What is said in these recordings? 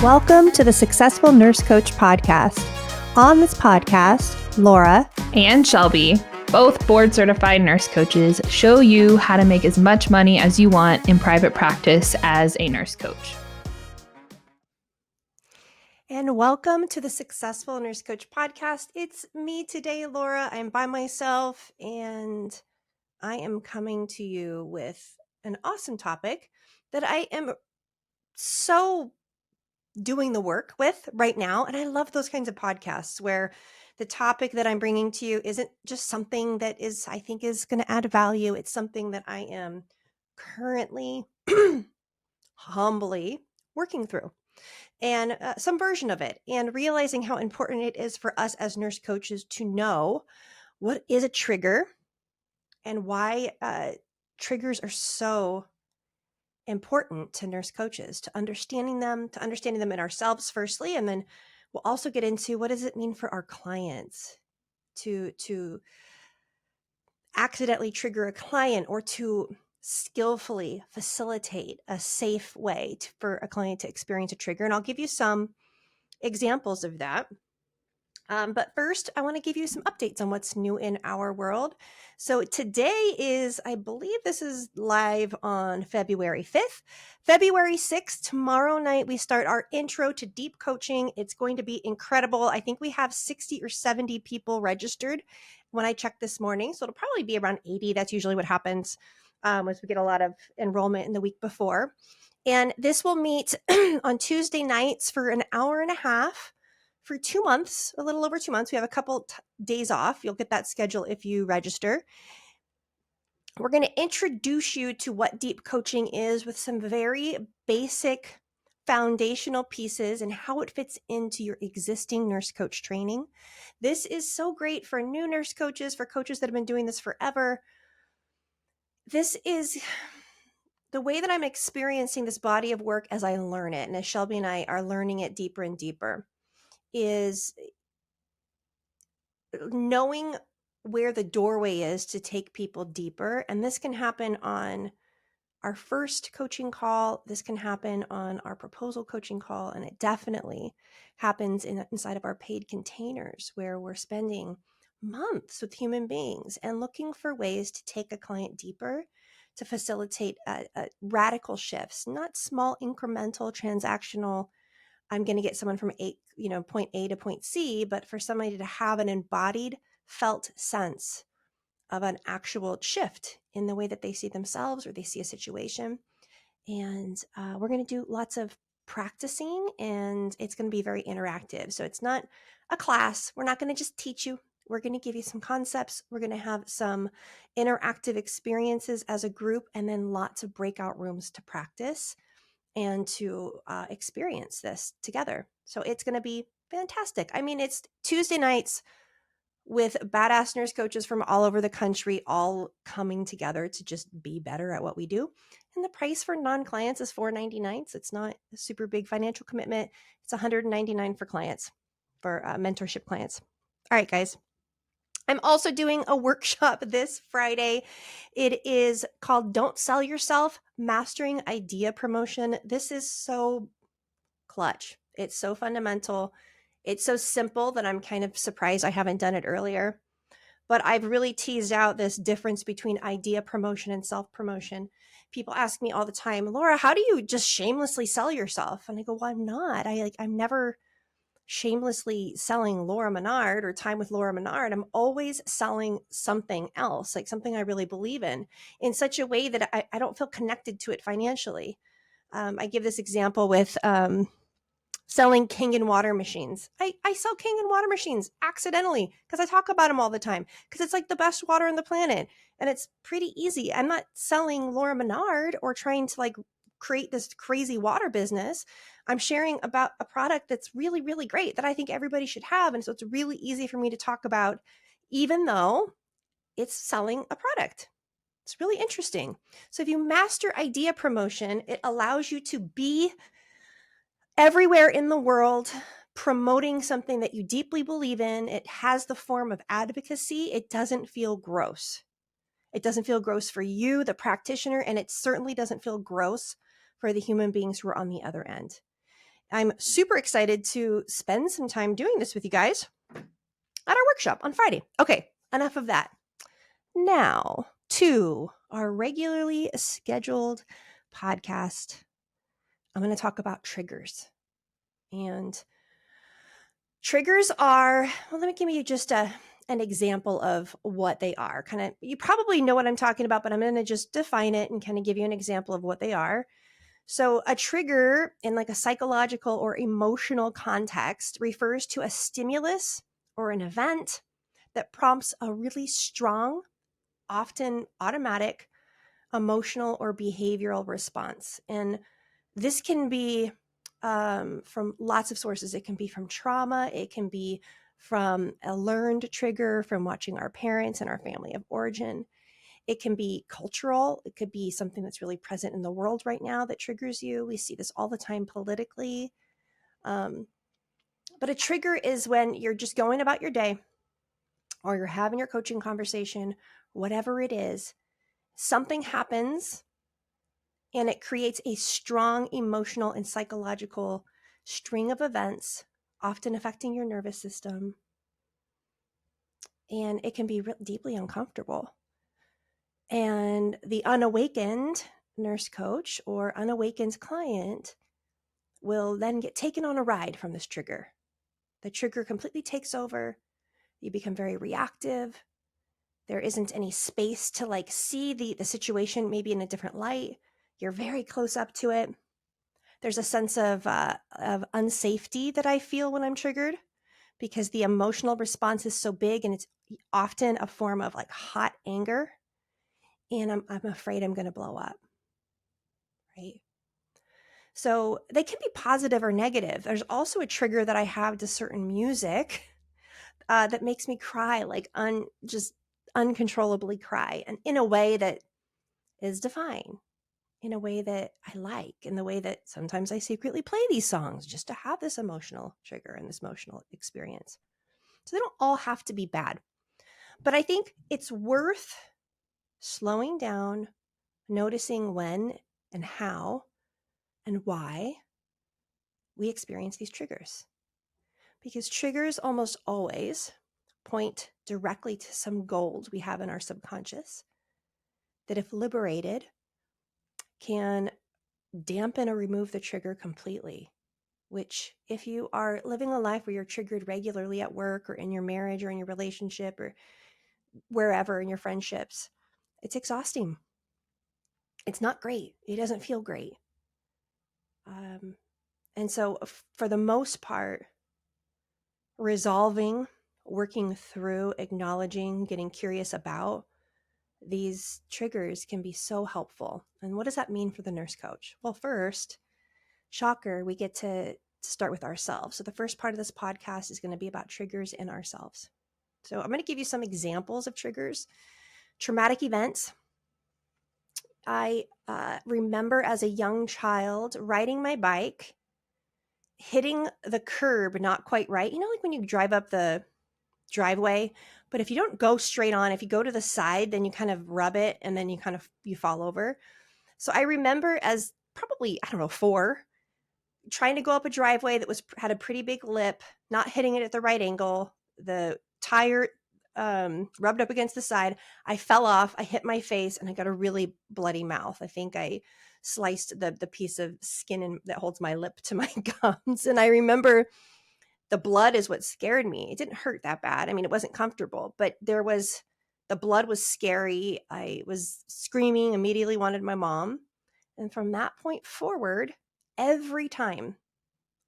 Welcome to the Successful Nurse Coach Podcast. On this podcast, Laura and Shelby, both board-certified nurse coaches, show you how to make as much money as you want in private practice as a nurse coach. And welcome to the Successful Nurse Coach Podcast. It's me today, Laura. I'm by myself, and I am coming to you with an awesome topic that I am so doing the work with right now. And I love those kinds of podcasts where the topic that I'm bringing to you isn't just something that I think is going to add value. It's something that I am currently humbly working through and some version of it, and realizing how important it is for us as nurse coaches to know what is a trigger and why triggers are so important to nurse coaches, to understanding them in ourselves firstly, and then we'll also get into what does it mean for our clients to accidentally trigger a client or to skillfully facilitate a safe way for a client to experience a trigger. And I'll give you some examples of that. But first, I want to give you some updates on what's new in our world. So today is, I believe this is live on February 5th. February 6th, tomorrow night, we start our intro to deep coaching. It's going to be incredible. I think we have 60 or 70 people registered when I checked this morning. So it'll probably be around 80. That's usually what happens once we get a lot of enrollment in the week before. And this will meet on Tuesday nights for an hour and a half. For 2 months, a little over 2 months. We have a couple days off. You'll get that schedule if you register. We're going to introduce you to what deep coaching is with some very basic foundational pieces and how it fits into your existing nurse coach training. This is so great for new nurse coaches, for coaches that have been doing this forever. This is the way that I'm experiencing this body of work as I learn it, and as Shelby and I are learning it deeper and deeper, is knowing where the doorway is to take people deeper. And this can happen on our first coaching call. This can happen on our proposal coaching call. And it definitely happens inside of our paid containers where we're spending months with human beings and looking for ways to take a client deeper, to facilitate radical shifts, not small incremental transactional I'm going to get someone from point A to point C, but for somebody to have an embodied, felt sense of an actual shift in the way that they see themselves or they see a situation. And we're going to do lots of practicing, and it's going to be very interactive. So it's not a class. We're not going to just teach you. We're going to give you some concepts. We're going to have some interactive experiences as a group, and then lots of breakout rooms to practice and to experience this together. So it's going to be fantastic. I mean, it's Tuesday nights with badass nurse coaches from all over the country, all coming together to just be better at what we do. And the price for non-clients is $4.99. So it's not a super big financial commitment. It's $199 for clients, for mentorship clients. All right, guys. I'm also doing a workshop this Friday. It is called Don't Sell Yourself, Mastering Idea Promotion. This is so clutch. It's so fundamental. It's so simple that I'm kind of surprised I haven't done it earlier. But I've really teased out this difference between idea promotion and self-promotion. People ask me all the time, Laura, how do you just shamelessly sell yourself? And I go, well, I'm not. I'm never shamelessly selling Laura Menard or time with Laura Menard. I'm always selling something else, like something I really believe in such a way that I don't feel connected to it financially. I give this example with selling Kangen water machines. I sell Kangen water machines accidentally because I talk about them all the time because it's like the best water on the planet and it's pretty easy. I'm not selling Laura Menard or trying to like create this crazy water business. I'm sharing about a product that's really, really great that I think everybody should have. And so it's really easy for me to talk about, even though it's selling a product. It's really interesting. So if you master idea promotion, it allows you to be everywhere in the world promoting something that you deeply believe in. It has the form of advocacy. It doesn't feel gross. It doesn't feel gross for you, the practitioner, and it certainly doesn't feel gross for the human beings who are on the other end. I'm super excited to spend some time doing this with you guys at our workshop on Friday. Okay, enough of that. Now to our regularly scheduled podcast. I'm going to talk about triggers. And triggers are, well, let me give you just an example of what they are. Kind of, you probably know what I'm talking about, but I'm going to just define it and kind of give you an example of what they are. So a trigger in like a psychological or emotional context refers to a stimulus or an event that prompts a really strong, often automatic emotional or behavioral response. And this can be from lots of sources. It can be from trauma. It can be from a learned trigger from watching our parents and our family of origin. It can be cultural. It could be something that's really present in the world right now that triggers you. We see this all the time politically. But a trigger is when you're just going about your day or you're having your coaching conversation, whatever it is, something happens and it creates a strong emotional and psychological string of events, often affecting your nervous system. And it can be deeply uncomfortable. And the unawakened nurse coach or unawakened client will then get taken on a ride from this trigger. The trigger completely takes over. You become very reactive. There isn't any space to like see the situation maybe in a different light. You're very close up to it. There's a sense of unsafety that I feel when I'm triggered because the emotional response is so big and it's often a form of like hot anger. And I'm afraid I'm going to blow up, right? So they can be positive or negative. There's also a trigger that I have to certain music that makes me cry, like just uncontrollably cry, and in a way that is divine, in a way that I like, in the way that sometimes I secretly play these songs just to have this emotional trigger and this emotional experience. So they don't all have to be bad. But I think it's worth slowing down, noticing when and how and why we experience these triggers. Because triggers almost always point directly to some gold we have in our subconscious that, if liberated, can dampen or remove the trigger completely. Which, if you are living a life where you're triggered regularly at work or in your marriage or in your relationship or wherever in your friendships, it's exhausting. It's not great. It doesn't feel great. And so for the most part, resolving, working through, acknowledging, getting curious about these triggers can be so helpful. And what does that mean for the nurse coach? Well, first, shocker, we get to start with ourselves. So the first part of this podcast is going to be about triggers in ourselves. So I'm going to give you some examples of triggers. Traumatic events. I remember as a young child riding my bike, hitting the curb not quite right. You know, like when you drive up the driveway, but if you don't go straight on, if you go to the side, then you kind of rub it and then you fall over. So I remember as probably, I don't know, 4, trying to go up a driveway that had a pretty big lip, not hitting it at the right angle. The tire rubbed up against the side. I fell off. I hit my face and I got a really bloody mouth. I think I sliced the piece of skin that holds my lip to my gums. And I remember the blood is what scared me. It didn't hurt that bad. I mean, it wasn't comfortable, but the blood was scary. I was screaming, immediately wanted my mom. And from that point forward, every time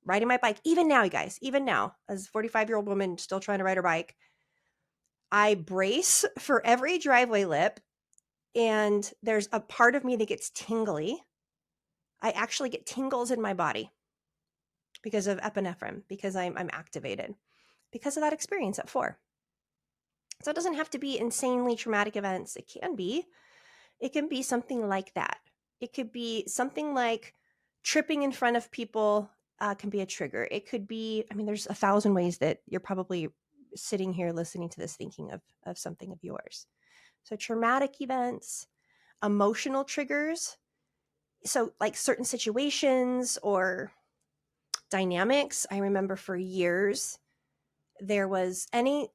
riding my bike, even now, you guys, even now, as a 45-year-old woman still trying to ride her bike, I brace for every driveway lip, and there's a part of me that gets tingly. I actually get tingles in my body because of epinephrine, because I'm activated because of that experience at 4. So it doesn't have to be insanely traumatic events. It can be something like that. It could be something like tripping in front of people can be a trigger. It could be, I mean, there's 1,000 ways that you're probably sitting here listening to this thinking of something of yours. So traumatic events, emotional triggers. So like certain situations or dynamics. I remember for years, there was any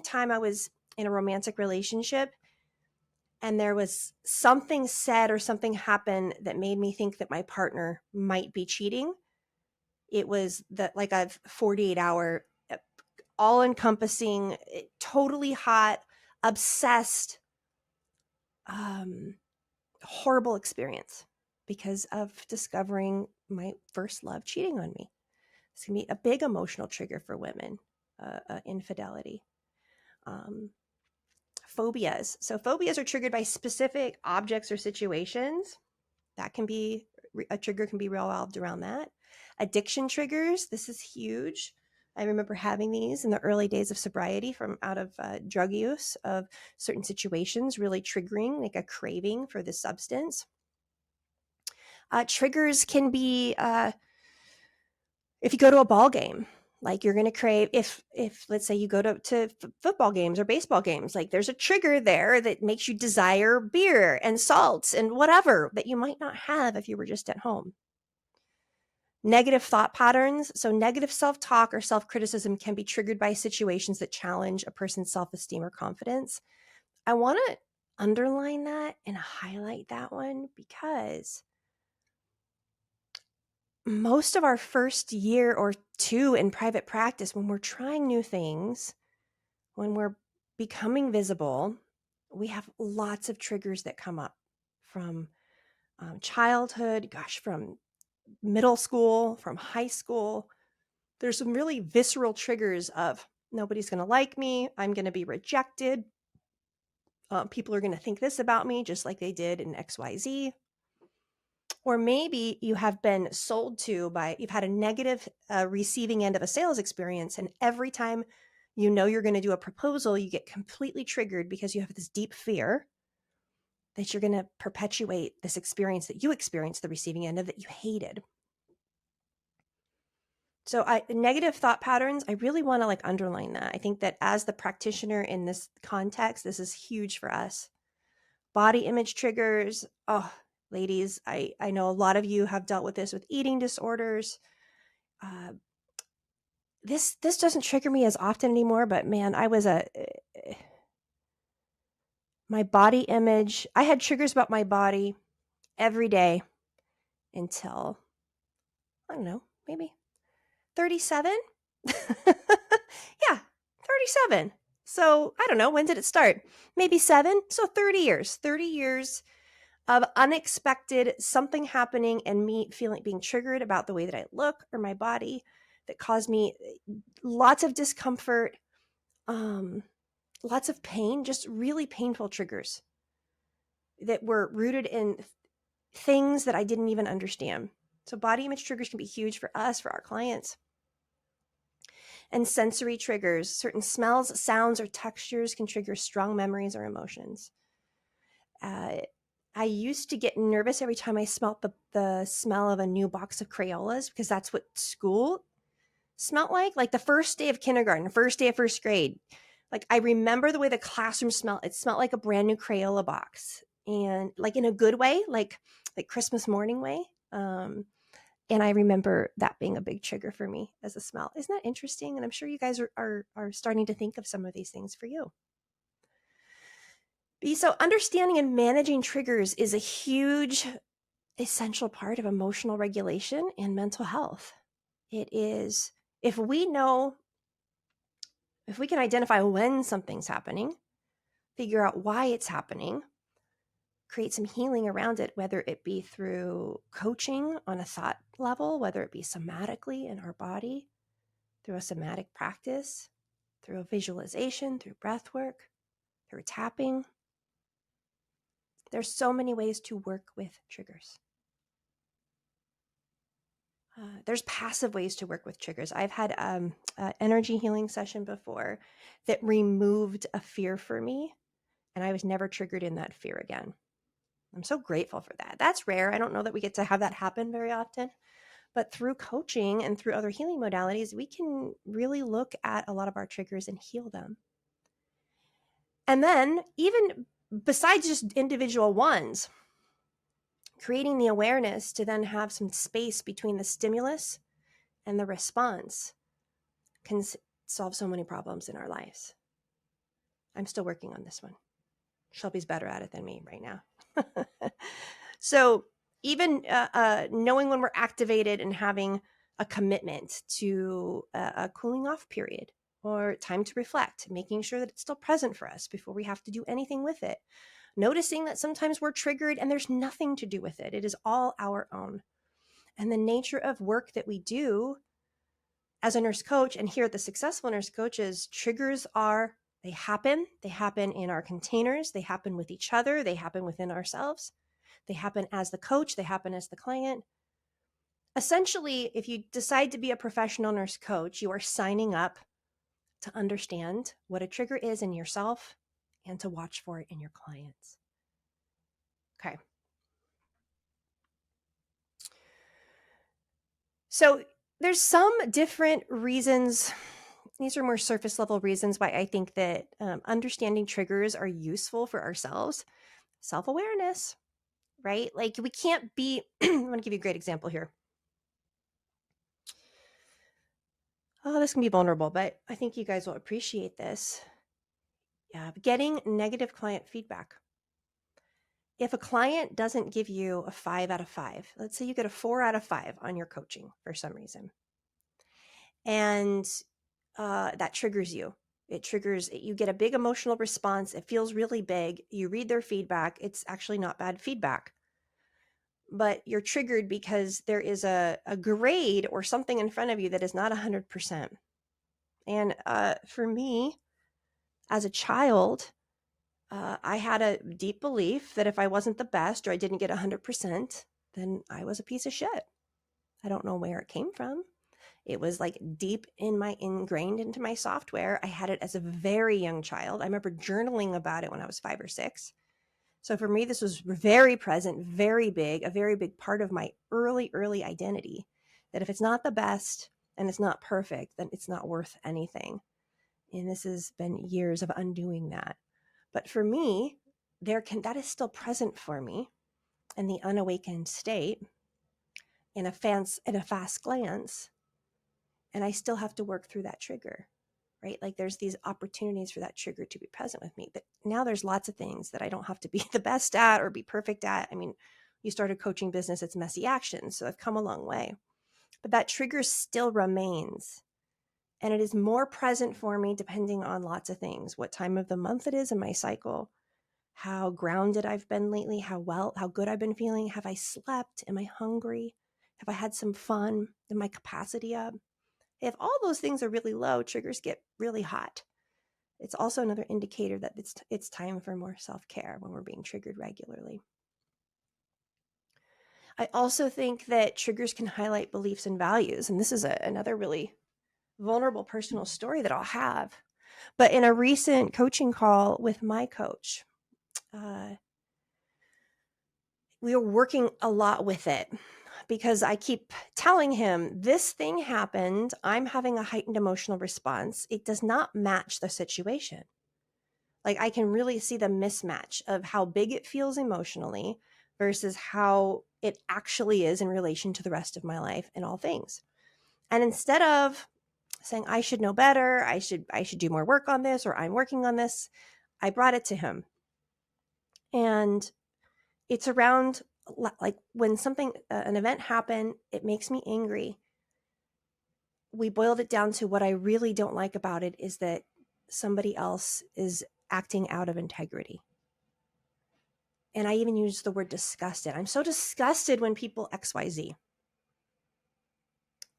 time I was in a romantic relationship and there was something said or something happened that made me think that my partner might be cheating. It was like a 48-hour, all encompassing, totally hot, obsessed, horrible experience because of discovering my first love cheating on me. It's going to be a big emotional trigger for women, infidelity. Phobias. So phobias are triggered by specific objects or situations. That can be a trigger, can be revolved around that. Addiction triggers. This is huge. I remember having these in the early days of sobriety from out of drug use of certain situations, really triggering like a craving for the substance. Triggers can be if you go to a ball game, like you're going to crave, if let's say you go to football games or baseball games, like there's a trigger there that makes you desire beer and salts and whatever that you might not have if you were just at home. Negative thought patterns. So negative self-talk or self-criticism can be triggered by situations that challenge a person's self-esteem or confidence. I want to underline that and highlight that one because most of our first year or two in private practice, when we're trying new things, when we're becoming visible, we have lots of triggers that come up from childhood, from middle school, from high school. There's some really visceral triggers of nobody's going to like me. I'm going to be rejected. People are going to think this about me, just like they did in XYZ. Or maybe you have been sold to you've had a negative receiving end of a sales experience. And every time you know you're going to do a proposal, you get completely triggered because you have this deep fear that you're going to perpetuate this experience that you experienced the receiving end of that you hated. So negative thought patterns, I really want to underline that. I think that as the practitioner in this context, this is huge for us. Body image triggers. Oh, ladies, I know a lot of you have dealt with this with eating disorders. This doesn't trigger me as often anymore, but man, my body image, I had triggers about my body every day until, I don't know, maybe 37. Yeah, 37. So I don't know, when did it start? Maybe 7. So 30 years of unexpected something happening and me being triggered about the way that I look or my body that caused me lots of discomfort, lots of pain, just really painful triggers that were rooted in things that I didn't even understand. So body image triggers can be huge for us, for our clients. And sensory triggers, certain smells, sounds, or textures can trigger strong memories or emotions. I used to get nervous every time I smelled the smell of a new box of Crayolas because that's what school smelled like the first day of kindergarten, first day of first grade. Like I remember the way the classroom smelled. It smelled like a brand new Crayola box, and like in a good way, like Christmas morning way. And I remember that being a big trigger for me as a smell. Isn't that interesting? And I'm sure you guys are starting to think of some of these things for you. So understanding and managing triggers is a huge, essential part of emotional regulation and mental health. It is, if we can identify when something's happening, figure out why it's happening, create some healing around it, whether it be through coaching on a thought level, whether it be somatically in our body, through a somatic practice, through a visualization, through breath work, through tapping. There's so many ways to work with triggers. There's passive ways to work with triggers. I've had an energy healing session before that removed a fear for me, and I was never triggered in that fear again. I'm so grateful for that. That's rare. I don't know that we get to have that happen very often, but through coaching and through other healing modalities, we can really look at a lot of our triggers and heal them. And then even besides just individual ones, creating the awareness to then have some space between the stimulus and the response can solve so many problems in our lives. I'm still working on this one. Shelby's better at it than me right now. So even knowing when we're activated and having a commitment to a cooling off period or time to reflect, making sure that it's still present for us before we have to do anything with it. Noticing that sometimes we're triggered and there's nothing to do with it. It is all our own. And the nature of work that we do as a nurse coach, and here at the Successful Nurse Coaches, triggers are, they happen in our containers, they happen with each other, they happen within ourselves, they happen as the coach, they happen as the client. Essentially, if you decide to be a professional nurse coach, you are signing up to understand what a trigger is in yourself and to watch for it in your clients. Okay. So there's some different reasons. These are more surface level reasons why I think that understanding triggers are useful for ourselves. Self-awareness, right? Like we can't be, I'm going to give you a great example here. Oh, this can be vulnerable, but I think you guys will appreciate this. Yeah, getting negative client feedback. If a client doesn't give you a 5 out of 5, let's say you get a 4 out of 5 on your coaching for some reason, and that triggers you. It triggers, you get a big emotional response. It feels really big. You read their feedback. It's actually not bad feedback, but you're triggered because there is a grade or something in front of you that is not 100%. And for me, as a child, I had a deep belief that if I wasn't the best or I didn't get 100%, then I was a piece of shit. I don't know where it came from. It was like deep ingrained into my software. I had it as a very young child. I remember journaling about it when I was 5 or 6. So for me, this was very present, very big, a very big part of my early identity, that if it's not the best and it's not perfect, then it's not worth anything. And this has been years of undoing that. But for me, that is still present for me in the unawakened state in a fast glance. And I still have to work through that trigger, right? Like there's these opportunities for that trigger to be present with me. But now there's lots of things that I don't have to be the best at or be perfect at. I mean, you start a coaching business, it's messy action. So I've come a long way. But that trigger still remains. And it is more present for me depending on lots of things, what time of the month it is in my cycle, how grounded I've been lately, how good I've been feeling. Have I slept? Am I hungry? Have I had some fun? Am my capacity up? If all those things are really low, triggers get really hot. It's also another indicator that it's time for more self-care when we're being triggered regularly. I also think that triggers can highlight beliefs and values. And this is another really vulnerable personal story that I'll have. But in a recent coaching call with my coach, we were working a lot with it because I keep telling him, this thing happened. I'm having a heightened emotional response. It does not match the situation. Like I can really see the mismatch of how big it feels emotionally versus how it actually is in relation to the rest of my life and all things. And instead of saying, I should know better, I should do more work on this, or I'm working on this, I brought it to him. And it's around like when something, an event happened, it makes me angry. We boiled it down to what I really don't like about it is that somebody else is acting out of integrity. And I even used the word disgusted. I'm so disgusted when people XYZ.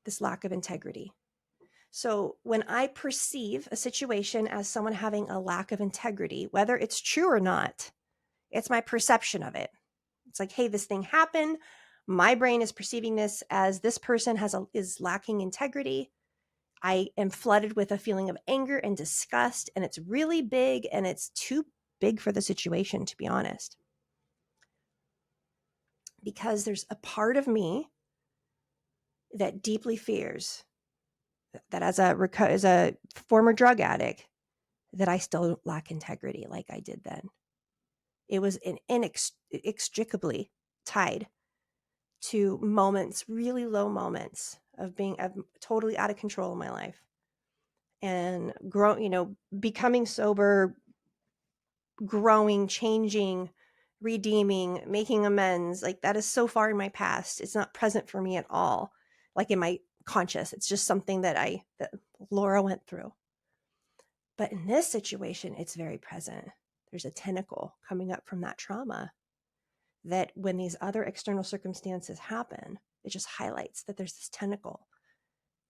This lack of integrity. So when I perceive a situation as someone having a lack of integrity, whether it's true or not, it's my perception of it. It's like, hey, this thing happened. My brain is perceiving this as this person is lacking integrity. I am flooded with a feeling of anger and disgust, and it's really big, and it's too big for the situation, to be honest. Because there's a part of me that deeply fears that as a former drug addict, that I still lack integrity like I did then. It was inextricably tied to moments, really low moments of being totally out of control in my life and becoming sober, growing, changing, redeeming, making amends. Like that is so far in my past. It's not present for me at all. Like in my conscious, it's just something that Laura went through. But in this situation, it's very present. There's a tentacle coming up from that trauma that when these other external circumstances happen, it just highlights that there's this tentacle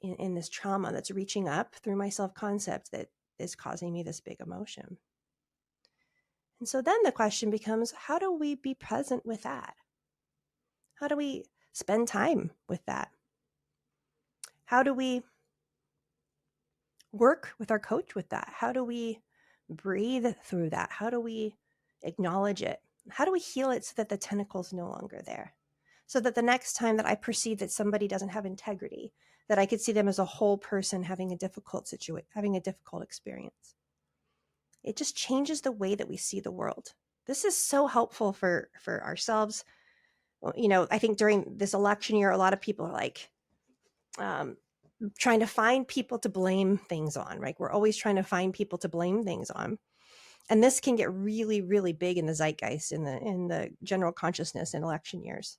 in this trauma that's reaching up through my self-concept that is causing me this big emotion. And so then the question becomes, how do we be present with that? How do we spend time with that? How do we work with our coach with that? How do we breathe through that? How do we acknowledge it? How do we heal it so that the tentacle's no longer there? So that the next time that I perceive that somebody doesn't have integrity, that I could see them as a whole person having a difficult experience. It just changes the way that we see the world. This is so helpful for ourselves. Well, I think during this election year, a lot of people are like trying to find people to blame things on, right? We're always trying to find people to blame things on. And this can get really, really big in the zeitgeist, in the general consciousness in election years.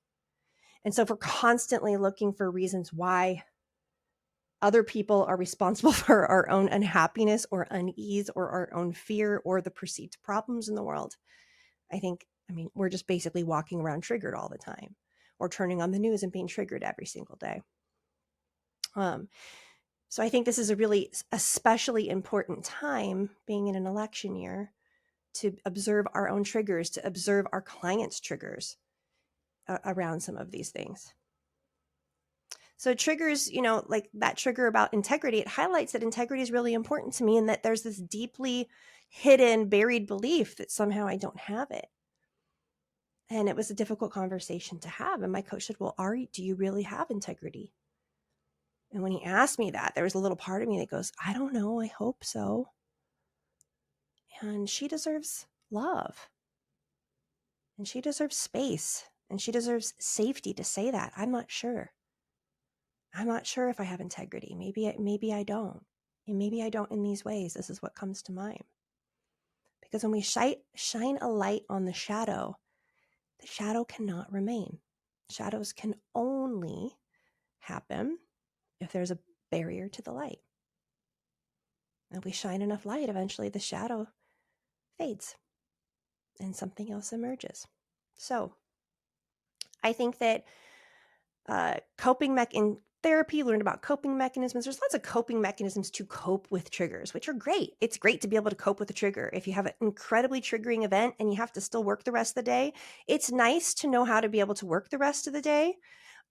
And so if we're constantly looking for reasons why other people are responsible for our own unhappiness or unease or our own fear or the perceived problems in the world, we're just basically walking around triggered all the time, or turning on the news and being triggered every single day. So I think this is a really especially important time, being in an election year, to observe our own triggers, to observe our clients' triggers around some of these things. So triggers, like that trigger about integrity, it highlights that integrity is really important to me, and that there's this deeply hidden, buried belief that somehow I don't have it. And it was a difficult conversation to have. And my coach said, well, Ari, do you really have integrity? And when he asked me that, there was a little part of me that goes, I don't know, I hope so. And she deserves love. And she deserves space. And she deserves safety to say that. I'm not sure. I'm not sure if I have integrity. Maybe I don't. And maybe I don't in these ways. This is what comes to mind. Because when we shine a light on the shadow cannot remain. Shadows can only happen if there's a barrier to the light. And if we shine enough light, eventually the shadow fades and something else emerges. So I think that in therapy, learned about coping mechanisms. There's lots of coping mechanisms to cope with triggers, which are great. It's great to be able to cope with a trigger. If you have an incredibly triggering event and you have to still work the rest of the day, it's nice to know how to be able to work the rest of the day.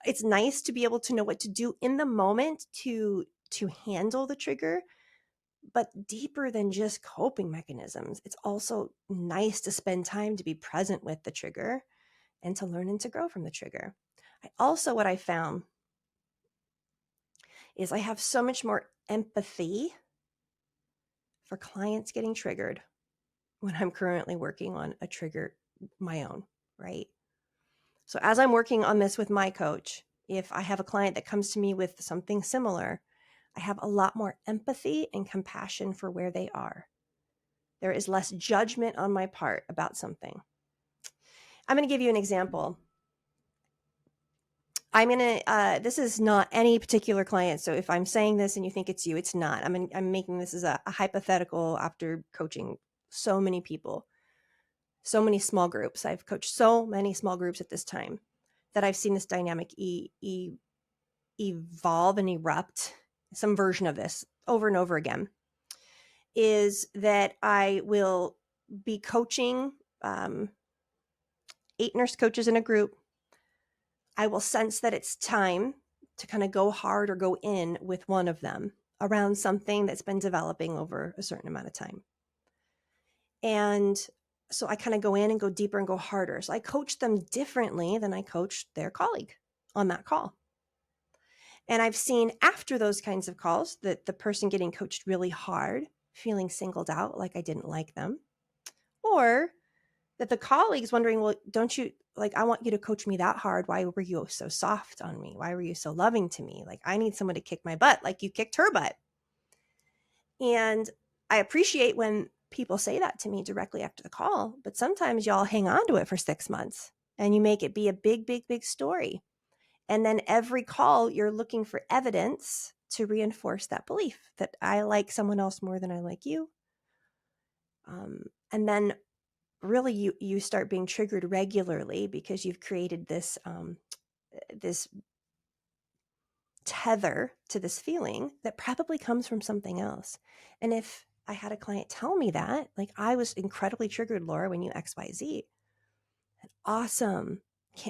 It's nice to be able to know what to do in the moment to handle the trigger. But deeper than just coping mechanisms, it's also nice to spend time to be present with the trigger and to learn and to grow from the trigger. What I found is I have so much more empathy for clients getting triggered when I'm currently working on a trigger my own, right? So as I'm working on this with my coach, if I have a client that comes to me with something similar, I have a lot more empathy and compassion for where they are. There is less judgment on my part about something. I'm going to give you an example. This is not any particular client. So if I'm saying this and you think it's you, it's not. I'm making this as a hypothetical after coaching so many people, so many small groups. I've coached so many small groups at this time that I've seen this dynamic evolve and erupt, some version of this over and over again, is that I will be coaching 8 nurse coaches in a group. I will sense that it's time to kind of go hard or go in with one of them around something that's been developing over a certain amount of time. And so I kind of go in and go deeper and go harder. So I coach them differently than I coached their colleague on that call. And I've seen after those kinds of calls that the person getting coached really hard, feeling singled out, like I didn't like them, or that the colleagues wondering, well, don't you, like, I want you to coach me that hard. Why were you so soft on me? Why were you so loving to me? Like, I need someone to kick my butt like you kicked her butt. And I appreciate when people say that to me directly after the call, but sometimes y'all hang on to it for 6 months and you make it be a big, big, big story. And then every call, you're looking for evidence to reinforce that belief that I like someone else more than I like you. And then really you start being triggered regularly because you've created this this tether to this feeling that probably comes from something else. And if I had a client tell me that, like, I was incredibly triggered, Laura, when you XYZ, awesome.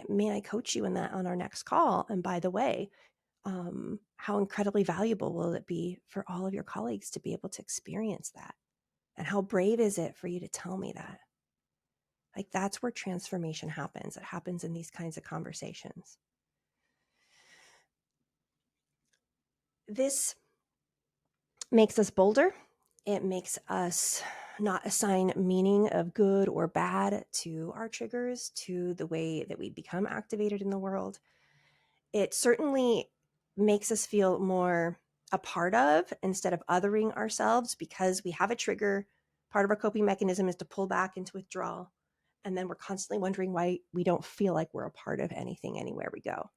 May I coach you in that on our next call? And by the way, how incredibly valuable will it be for all of your colleagues to be able to experience that? And how brave is it for you to tell me that? Like, that's where transformation happens. It happens in these kinds of conversations. This makes us bolder. It makes us not assign meaning of good or bad to our triggers, to the way that we become activated in the world. It certainly makes us feel more a part of instead of othering ourselves, because we have a trigger. Part of our coping mechanism is to pull back into withdrawal. And then we're constantly wondering why we don't feel like we're a part of anything anywhere we go,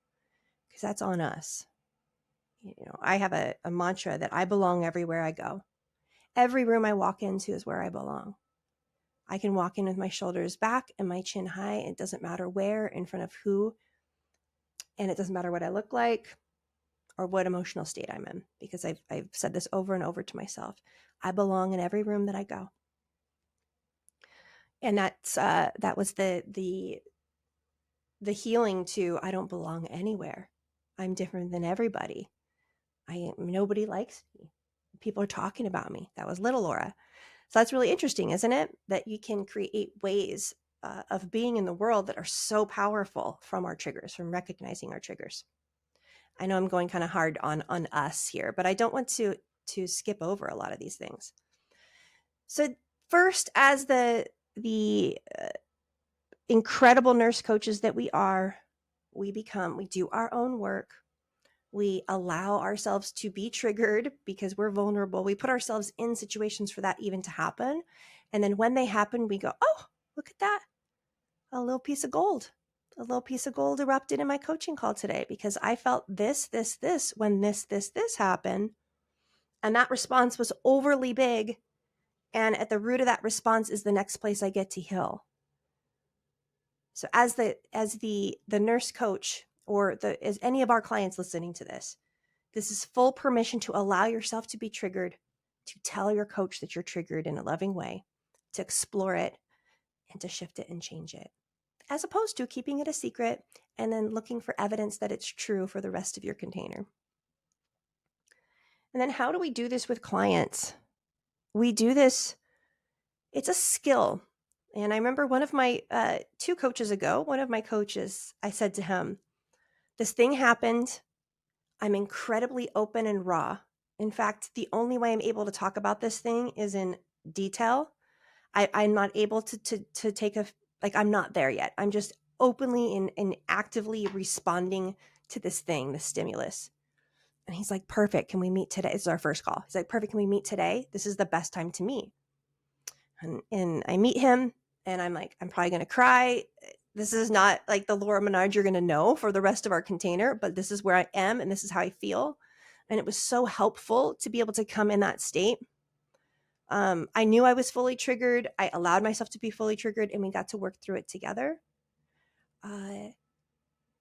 because that's on us. You know, I have a mantra that I belong everywhere I go. Every room I walk into is where I belong. I can walk in with my shoulders back and my chin high. It doesn't matter where, in front of who, and it doesn't matter what I look like or what emotional state I'm in, because I've said this over and over to myself. I belong in every room that I go. And that's that was the healing to, I don't belong anywhere. I'm different than everybody. Nobody likes me. People are talking about me. That was little Laura. So that's really interesting, isn't it? That you can create ways of being in the world that are so powerful from our triggers, from recognizing our triggers. I know I'm going kind of hard on us here, but I don't want to skip over a lot of these things. So first, as the incredible nurse coaches that we are, we do our own work. We allow ourselves to be triggered because we're vulnerable. We put ourselves in situations for that even to happen. And then when they happen, we go, oh, look at that. A little piece of gold. A little piece of gold erupted in my coaching call today because I felt this when this happened. And that response was overly big. And at the root of that response is the next place I get to heal. So as the nurse coach, or as any of our clients listening to this is full permission to allow yourself to be triggered, to tell your coach that you're triggered in a loving way, to explore it and to shift it and change it, as opposed to keeping it a secret and then looking for evidence that it's true for the rest of your container. And then how do we do this with clients? We do this, it's a skill. And I remember one of my 2 coaches ago, one of my coaches, I said to him, this thing happened. I'm incredibly open and raw. In fact, the only way I'm able to talk about this thing is in detail. I'm not able to take I'm not there yet. I'm just openly and actively responding to this thing, the stimulus. And he's like, perfect. Can we meet today? This is our first call. He's like, perfect. Can we meet today? This is the best time to meet. And I meet him and I'm like, I'm probably going to cry. This is not like the Laura Menard you're going to know for the rest of our container, but this is where I am and this is how I feel. And it was so helpful to be able to come in that state. I knew I was fully triggered. I allowed myself to be fully triggered and we got to work through it together.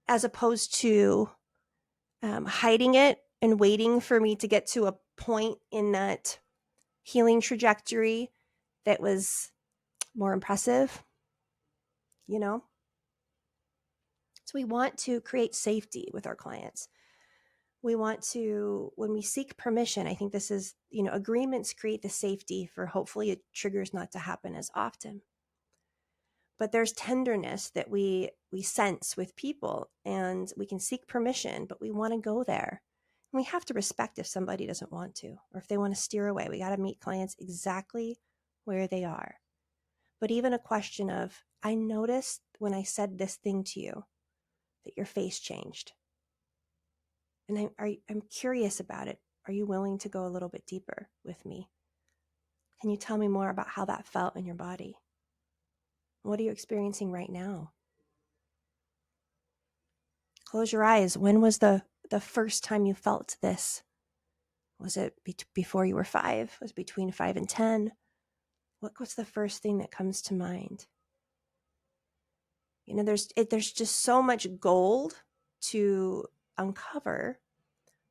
As opposed to hiding it and waiting for me to get to a point in that healing trajectory that was more impressive, you know? So we want to create safety with our clients. We want to, when we seek permission, I think this is, agreements create the safety for hopefully it triggers not to happen as often. But there's tenderness that we sense with people and we can seek permission, but we want to go there. And we have to respect if somebody doesn't want to, or if they want to steer away. We got to meet clients exactly where they are. But even a question of, I noticed when I said this thing to you that your face changed. And I'm curious about it. Are you willing to go a little bit deeper with me? Can you tell me more about how that felt in your body? What are you experiencing right now? Close your eyes. When was the first time you felt this? Was it before you were 5? Was it between 5 and 10? What's the first thing that comes to mind? You know, there's just so much gold to uncover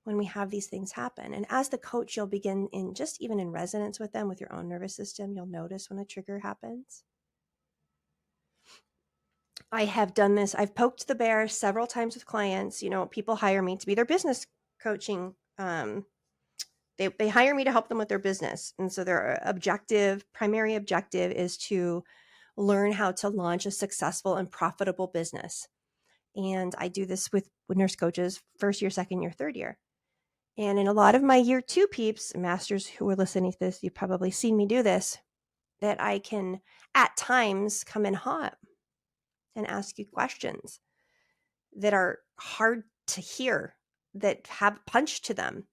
when we have these things happen. And as the coach, you'll begin in just even in resonance with them, with your own nervous system, you'll notice when a trigger happens. I have done this. I've poked the bear several times with clients. You know, people hire me to be their business coaching. They hire me to help them with their business. And so their primary objective is to learn how to launch a successful and profitable business. And I do this with nurse coaches, first year, second year, third year. And in a lot of my year 2 peeps, masters who are listening to this, you've probably seen me do this, that I can at times come in hot and ask you questions that are hard to hear, that have punch to them.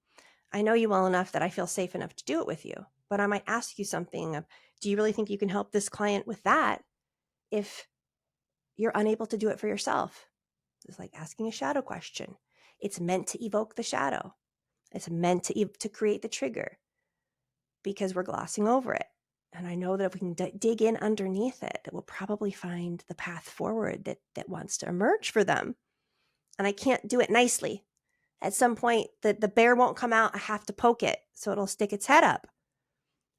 I know you well enough that I feel safe enough to do it with you, but I might ask you something of, do you really think you can help this client with that if you're unable to do it for yourself? It's like asking a shadow question. It's meant to evoke the shadow. It's meant to create the trigger, because we're glossing over it. And I know that if we can dig in underneath it, that we'll probably find the path forward that wants to emerge for them. And I can't do it nicely. At some point, the bear won't come out. I have to poke it so it'll stick its head up.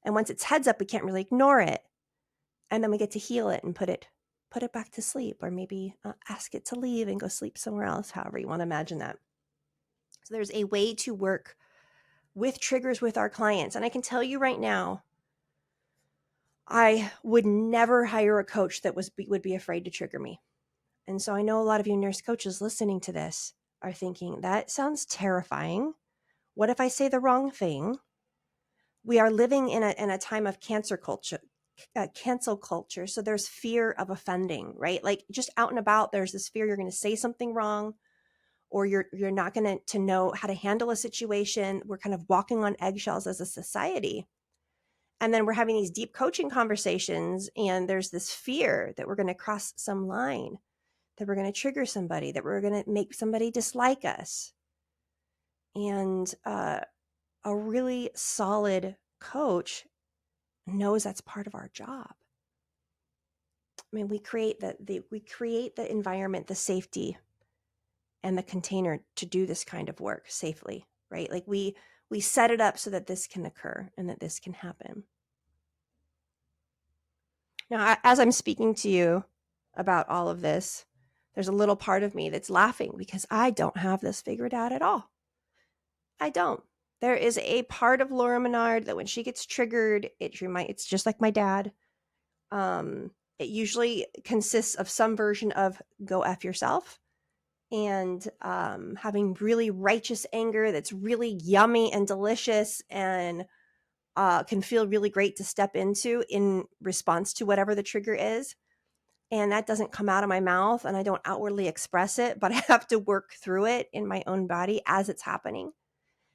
And once its head's up, we can't really ignore it. And then we get to heal it and put it back to sleep, or maybe ask it to leave and go sleep somewhere else, however you want to imagine that. So there's a way to work with triggers with our clients. And I can tell you right now, I would never hire a coach that would be afraid to trigger me. And so I know a lot of you nurse coaches listening to this are thinking, that sounds terrifying. What if I say the wrong thing? We are living in a time of cancel culture. So there's fear of offending, right? Like just out and about, there's this fear you're going to say something wrong, or you're not going to know how to handle a situation. We're kind of walking on eggshells as a society. And then we're having these deep coaching conversations, and there's this fear that we're going to cross some line, that we're going to trigger somebody, that we're going to make somebody dislike us. And a really solid coach knows that's part of our job. I mean, we create the environment, the safety, and the container to do this kind of work safely, right? Like we set it up so that this can occur and that this can happen. Now, as I'm speaking to you about all of this, there's a little part of me that's laughing because I don't have this figured out at all. I don't. There is a part of Laura Menard that when she gets triggered, it's just like my dad. It usually consists of some version of go F yourself, and having really righteous anger that's really yummy and delicious and can feel really great to step into in response to whatever the trigger is. And that doesn't come out of my mouth, and I don't outwardly express it, but I have to work through it in my own body as it's happening.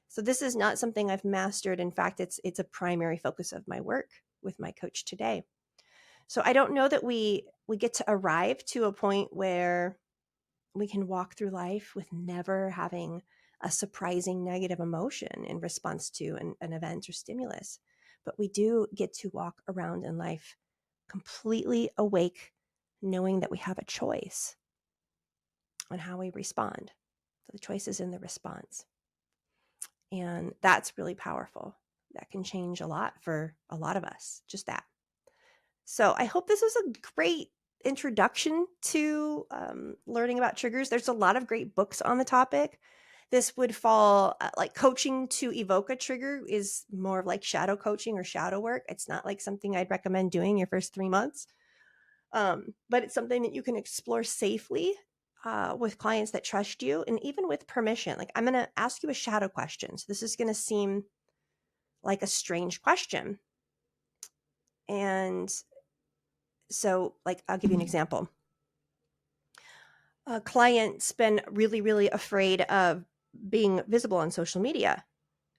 So this is not something I've mastered. In fact, it's a primary focus of my work with my coach today. So I don't know that we get to arrive to a point where we can walk through life with never having a surprising negative emotion in response to an event or stimulus. But we do get to walk around in life completely awake, knowing that we have a choice on how we respond. So the choice is in the response. And that's really powerful. That can change a lot for a lot of us, just that. So I hope this was a great introduction to learning about triggers. There's a lot of great books on the topic. This would fall like coaching to evoke a trigger is more of like shadow coaching or shadow work. It's not like something I'd recommend doing your first 3 months. But it's something that you can explore safely with clients that trust you, and even with permission. Like, I'm going to ask you a shadow question. So this is going to seem like a strange question. And So like, I'll give you an example. A client's been really, really afraid of being visible on social media.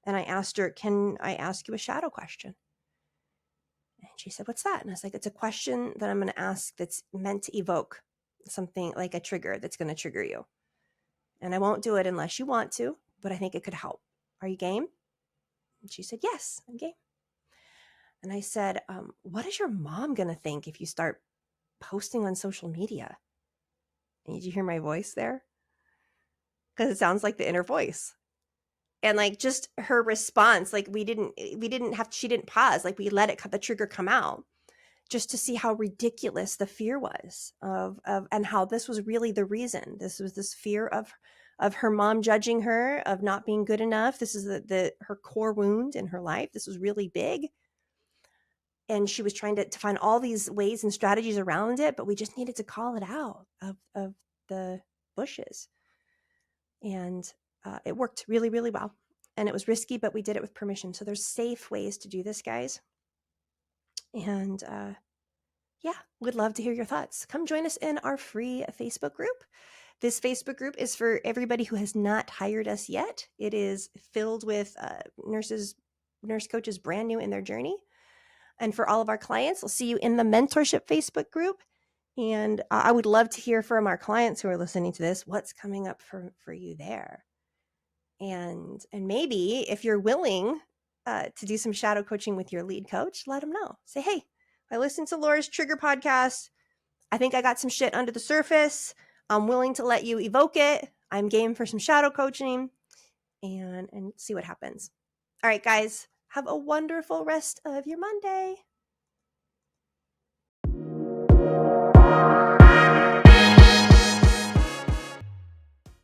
And I asked her, can I ask you a shadow question? And she said, what's that? And I was like, it's a question that I'm going to ask that's meant to evoke something like a trigger that's going to trigger you. And I won't do it unless you want to, but I think it could help. Are you game? And she said, yes, I'm game. And I said, what is your mom going to think if you start posting on social media? And did you hear my voice there? Because it sounds like the inner voice. And like just her response, like we didn't have, she didn't pause. Like we let it, the trigger come out just to see how ridiculous the fear was of, and how this was really the reason. This was this fear of her mom judging her, of not being good enough. This is her core wound in her life. This was really big. And she was trying to find all these ways and strategies around it, but we just needed to call it out of the bushes. And it worked really, really well. And it was risky, but we did it with permission. So there's safe ways to do this, guys. And yeah, would love to hear your thoughts. Come join us in our free Facebook group. This Facebook group is for everybody who has not hired us yet. It is filled with nurse coaches brand new in their journey. And for all of our clients, we'll see you in the mentorship Facebook group. And I would love to hear from our clients who are listening to this, what's coming up for you there. And maybe if you're willing to do some shadow coaching with your lead coach, let them know. Say, hey, I listened to Laura's Trigger podcast. I think I got some shit under the surface. I'm willing to let you evoke it. I'm game for some shadow coaching and see what happens. All right, guys, have a wonderful rest of your Monday.